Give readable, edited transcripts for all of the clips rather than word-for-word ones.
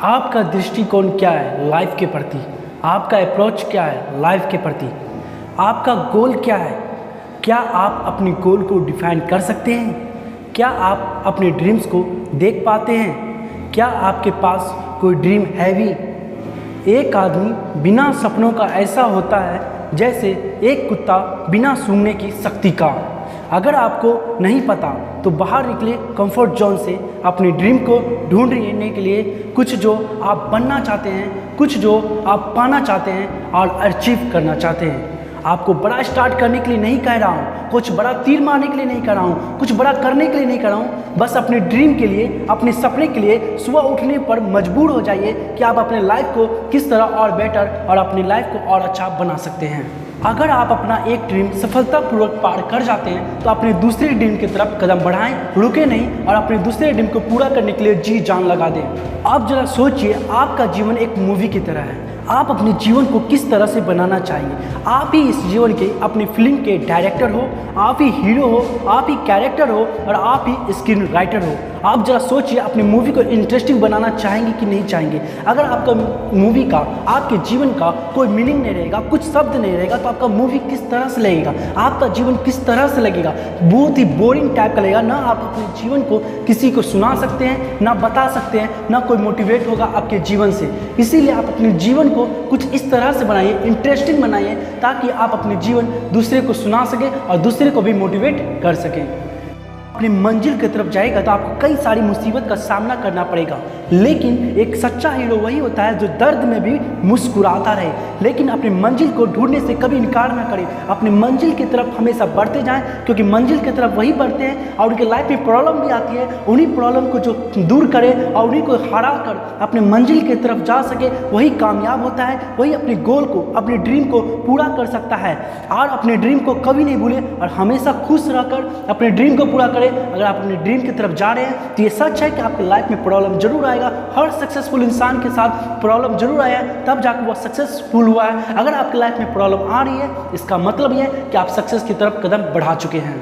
आपका दृष्टिकोण क्या है लाइफ के प्रति? आपका अप्रोच क्या है लाइफ के प्रति? आपका गोल क्या है? क्या आप अपनी गोल को डिफाइन कर सकते हैं? क्या आप अपने ड्रीम्स को देख पाते हैं? क्या आपके पास कोई ड्रीम है भी? एक आदमी बिना सपनों का ऐसा होता है जैसे एक कुत्ता बिना सूंघने की शक्ति का। अगर आपको नहीं पता तो बाहर निकले कंफर्ट जोन से, अपने ड्रीम को ढूंढने के लिए कुछ जो आप बनना चाहते हैं, कुछ जो आप पाना चाहते हैं और अचीव करना चाहते हैं। आपको बड़ा स्टार्ट करने के लिए नहीं कह रहा हूँ, कुछ बड़ा तीर मारने के लिए नहीं कह रहा हूँ, कुछ बड़ा करने के लिए नहीं कह रहा हूँ। बस अपने ड्रीम के लिए, अपने सपने के लिए सुबह उठने पर मजबूर हो जाइए कि आप अपने लाइफ को किस तरह और बेटर और अपनी लाइफ को और अच्छा बना सकते हैं। अगर आप अपना एक ड्रीम सफलतापूर्वक पार कर जाते हैं तो अपने दूसरे ड्रीम की तरफ कदम बढ़ाएं, रुके नहीं और अपने दूसरे ड्रीम को पूरा करने के लिए जी जान लगा दें। आप जरा सोचिए, आपका जीवन एक मूवी की तरह है। आप अपने जीवन को किस तरह से बनाना चाहिए? आप ही इस जीवन के, अपनी फिल्म के डायरेक्टर हो, आप ही हीरो हो, आप ही कैरेक्टर हो और आप ही स्क्रीन राइटर हो। आप जरा सोचिए, अपनी मूवी को इंटरेस्टिंग बनाना चाहेंगे कि नहीं चाहेंगे? अगर आपका मूवी का, आपके जीवन का कोई मीनिंग नहीं रहेगा, कुछ शब्द नहीं रहेगा, तो आपका मूवी किस तरह से लगेगा? आपका जीवन किस तरह से लगेगा? बहुत ही बोरिंग टाइप का लगेगा। ना आप अपने जीवन को किसी को सुना सकते हैं, ना बता सकते हैं, ना कोई मोटिवेट होगा आपके जीवन से। इसीलिए आप अपने जीवन को कुछ इस तरह से बनाइए, इंटरेस्टिंग बनाइए, ताकि आप अपने जीवन दूसरे को सुना सकें और दूसरे को भी मोटिवेट कर सकें। अपनी मंजिल की तरफ जाएगा तो आपको कई सारी मुसीबत का सामना करना पड़ेगा, लेकिन एक सच्चा हीरो वही होता है जो दर्द में भी मुस्कुराता रहे, लेकिन अपनी मंजिल को ढूंढने से कभी इनकार ना करें। अपनी मंजिल की तरफ हमेशा बढ़ते जाएं, क्योंकि मंजिल की तरफ वही बढ़ते हैं और उनके लाइफ में प्रॉब्लम भी आती है, उन्हीं प्रॉब्लम को जो दूर करे और उन्हीं को हरा कर अपने मंजिल की तरफ जा सके, वही कामयाब होता है, वही अपने गोल को, अपने ड्रीम को पूरा कर सकता है। और अपने ड्रीम को कभी नहीं भूलें और हमेशा खुश रहकर अपने ड्रीम को पूरा करें। अगर आप अपने ड्रीम की तरफ जा रहे हैं तो ये सच है कि आपकी लाइफ में प्रॉब्लम जरूर आएगा। हर सक्सेसफुल इंसान के साथ प्रॉब्लम जरूर आया है, तब जाकर वो सक्सेसफुल हुआ है। अगर आपकी लाइफ में प्रॉब्लम आ रही है, इसका मतलब ये है कि आप सक्सेस की तरफ कदम बढ़ा चुके हैं।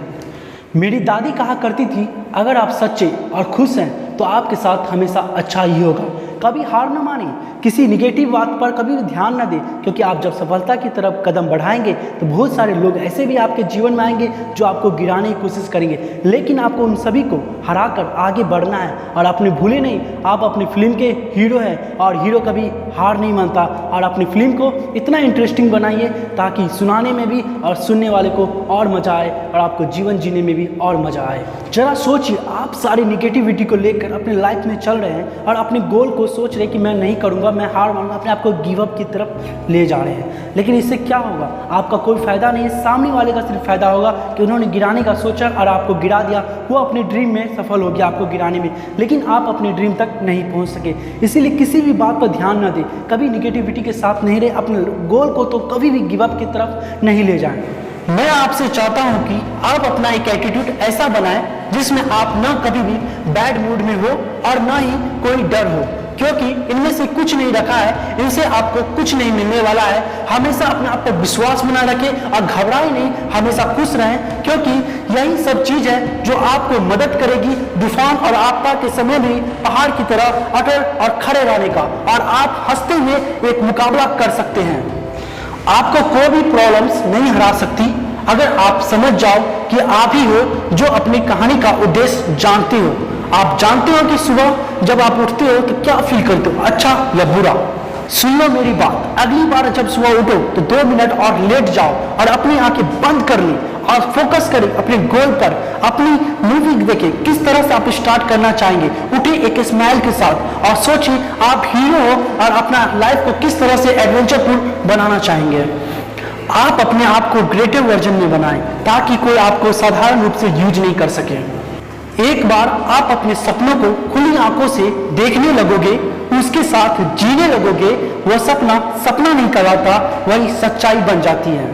मेरी दादी कहा करती थी, अगर आप सच्चे और खुश हैं तो आपके साथ हमेशा अच्छा ही होगा। कभी हार न माने, किसी निगेटिव बात पर कभी भी ध्यान न दें, क्योंकि आप जब सफलता की तरफ कदम बढ़ाएंगे तो बहुत सारे लोग ऐसे भी आपके जीवन में आएंगे जो आपको गिराने की कोशिश करेंगे, लेकिन आपको उन सभी को हराकर आगे बढ़ना है। और आपने भूले नहीं, आप अपनी फिल्म के हीरो हैं और हीरो कभी हार नहीं मानता। और अपनी फिल्म को इतना इंटरेस्टिंग बनाइए ताकि सुनाने में भी और सुनने वाले को और मजा आए और आपको जीवन जीने में भी और मजा आए। जरा सोचिए, आप सारी निगेटिविटी को लेकर अपने लाइफ में चल रहे हैं और अपने गोल को सोच रहे कि मैं नहीं करूंगा, मैं हार मानूंगा, अपने आप को गिव अप की तरफ ले जा रहे हैं। लेकिन इससे क्या होगा? आपका कोई फायदा नहीं है, सामने वाले का सिर्फ फायदा होगा कि उन्होंने गिराने का सोचा और आपको गिरा दिया। वो अपने ड्रीम में सफल हो गया आपको गिराने में, लेकिन आप अपने ड्रीम तक नहीं पहुंच सके। इसीलिए किसी भी बात पर ध्यान न दें, कभी निगेटिविटी के साथ नहीं रहे, अपने गोल को तो कभी भी गिव अप की तरफ नहीं ले जाएं। मैं आपसे चाहता हूं कि आप अपना एक एटीट्यूड ऐसा बनाएं जिसमें आप न कभी भी बैड मूड में हो और न ही कोई डर हो, क्योंकि इनमें से कुछ नहीं रखा है, इनसे आपको कुछ नहीं मिलने वाला है। हमेशा अपने आप पर विश्वास बना रखें और घबराएं नहीं, हमेशा खुश रहें, क्योंकि यही सब चीज है जो आपको मदद करेगी तूफान और आपदा के समय भी पहाड़ की तरह अटल और खड़े रहने का, और आप हंसते हुए एक मुकाबला कर सकते हैं। आपको कोई भी प्रॉब्लम्स नहीं हरा सकती अगर आप समझ जाओ कि आप ही हो जो अपनी कहानी का उद्देश्य जानते हो। आप जानते हो कि सुबह जब आप उठते हो तो क्या फील करते हो, अच्छा या बुरा। सुन लो मेरी बात, अगली बार जब सुबह उठो तो 2 मिनट और लेट जाओ और अपनी आंखें बंद कर ली और फोकस करें अपने गोल पर। अपनी मूवी देखें, किस तरह से आप स्टार्ट करना चाहेंगे। उठे एक स्माइल के साथ और सोचिए आप हीरो हो और अपना लाइफ को किस तरह से एडवेंचरफुल बनाना चाहेंगे। आप अपने आप को ग्रेटर वर्जन में बनाएं ताकि कोई आपको साधारण रूप से यूज नहीं कर सके। एक बार आप अपने सपनों को खुली आंखों से देखने लगोगे, उसके साथ जीने लगोगे, वह सपना सपना नहीं कहलाता, वही सच्चाई बन जाती है।